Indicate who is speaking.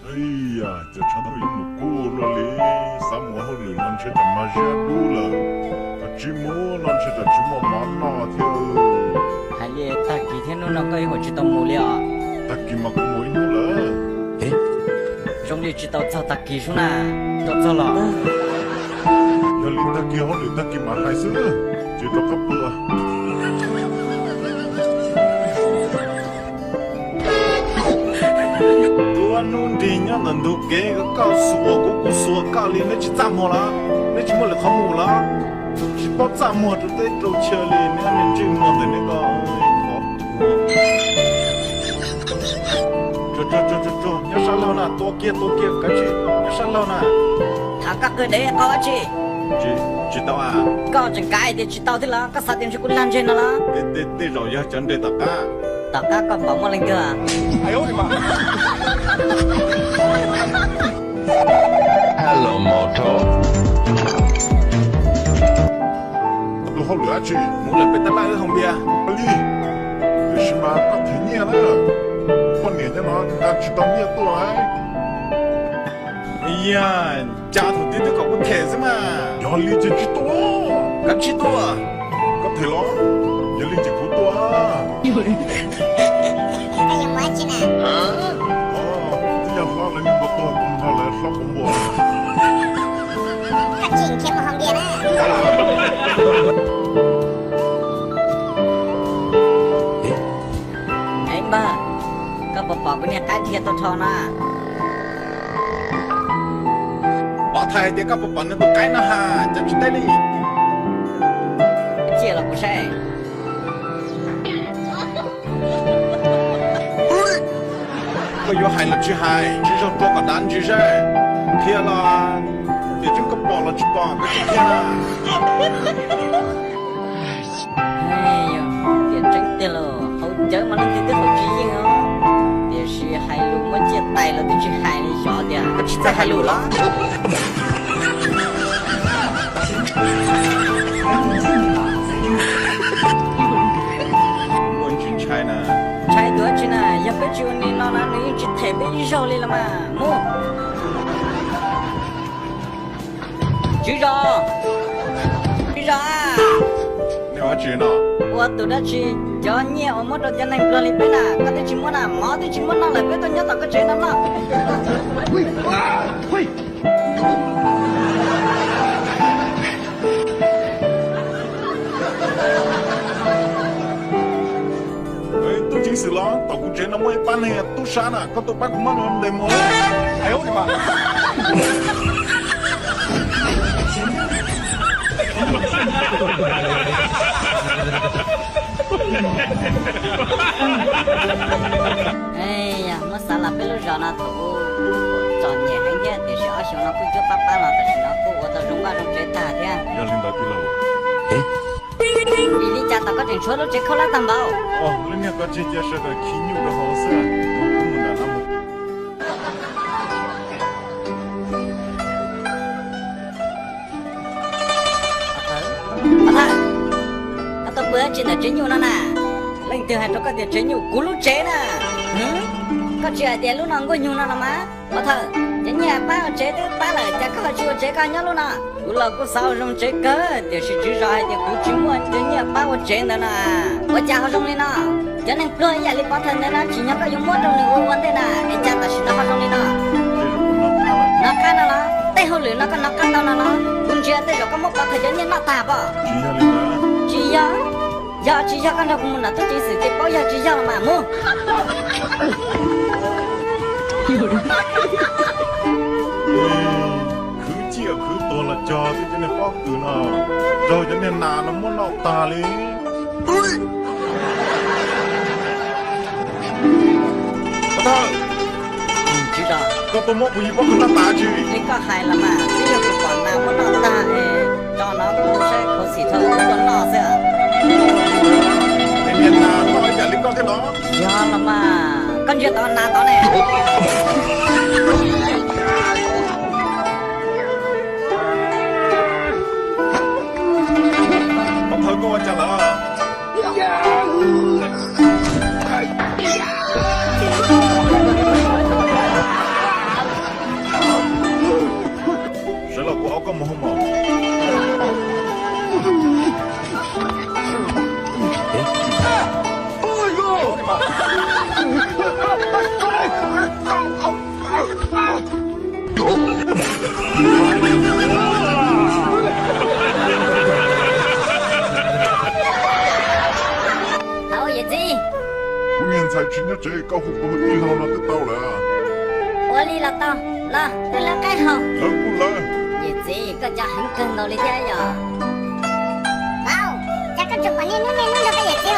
Speaker 1: 哎呀，这长头有木过了嘞，三毛后来乱吃的马些多了，寂寞乱吃的寂寞马那条。
Speaker 2: 还咧，他几天都能够一会知道木了。
Speaker 1: 他今嘛可没弄了。
Speaker 2: 诶，兄弟知道找他技术呢，都走了。
Speaker 1: 要领他几好领他几嘛还是，就这个不。弄的伢能都给个告诉我，我说告诉你去怎么了？你去么来看我了？去报怎么就在周桥里，那人就弄的那个好。要上楼呢，多给，赶紧要上楼呢。
Speaker 2: 他刚个的搞去。
Speaker 1: 知道啊？
Speaker 2: 搞成该的知道的了，搞啥点去过两千了啦？
Speaker 1: 对，肉要真的大家。
Speaker 2: 大家搞宝马那个。
Speaker 1: 哎呦我的妈！
Speaker 3: Hello Moto。
Speaker 1: 都好热去，我来被他拉在旁边。阿丽，有什么搞太热了？半年了，刚知道热多哎。哎呀，家头的都搞个台子嘛，压力就知道了，刚知道啊，搞台了，压力就不多啊。
Speaker 4: 还有么子呢？
Speaker 1: 这样好了，你不多，公好来说公不？
Speaker 4: 他今天不方便了。
Speaker 2: 哎妈，个宝宝姑娘该贴多长呢？
Speaker 1: 把台的个不把那都改了哈，这去带你。
Speaker 2: 戒了不是？
Speaker 1: 个要害了去害，至少做个单去噻。贴了，别整个包了去包，别去贴了。
Speaker 2: 哎呦，别真的喽，好久嘛，你得好记性哦。别是海路么接带了，就去海里晓得，不去在海路了。
Speaker 1: 问去拆呢？
Speaker 2: 拆多去呢？要不就你老那女去台北手里了嘛？么？局长啊！
Speaker 1: 你要去呢？
Speaker 2: 我都得去叫你，我们这家那个里边呢，我得去么呢？毛得去么那来边都你那个谁了呢？
Speaker 3: 喂。
Speaker 1: 都进去了，到古镇那么一般呢，都杀了，可都把古马人来么？哎呦我的妈！
Speaker 2: 哎呀，我啥了被路上那头，找年轻点，但是阿兄那贵就打扮了，但是那个我的容啊容最大的。
Speaker 1: 要领导去了。
Speaker 2: 比你家大个正车都这口来担保。
Speaker 1: 哦，人家个姐姐是个骑牛的好事，我们的那么。
Speaker 2: 阿太，阿都不要紧的真牛了呢，领导还这个的真牛咕噜贼呢，个这点路能够牛了吗？阿太，人家把我这都把了，再考起我这个鸟路呢，我老姑少用这个，就是至少还得估计我人家把我真的呢，我家好容易呢，就能不压力把他那那今年个有么种的我问的呢，人家但是那好容易呢，那看了啦。最後亂啦，個那間到啦啦，公主對着個木把佢人家那大吧？只要，要只要看到我們那都真是這包要只要了嘛麼？
Speaker 1: 可借可多了，家的真的好苦呢，找人家拿了么老大嘞。我操！
Speaker 2: 知道。
Speaker 1: ก็ตัวมกผู้หญิงพวกคุณน้าตาจี
Speaker 2: 你ก็หายละมาไม่ยอมไปก่อนนะมันน่าตาจอน้องกูใช้เขาสีเทาตัวน่าเสีย
Speaker 1: เรียนนาต่อยอย่าลิ้นก็เท่านั้น
Speaker 2: ยอมละมาก็จะตอนนาตอนไหน
Speaker 1: พอเธอก็ว่าจะละ面才去那这搞糊不地上那个到了，
Speaker 2: 我哩了到了，对了该好，
Speaker 1: 来不来？
Speaker 2: 也这个家很跟到的家呀。
Speaker 4: 哇，这个主播你弄的个也行。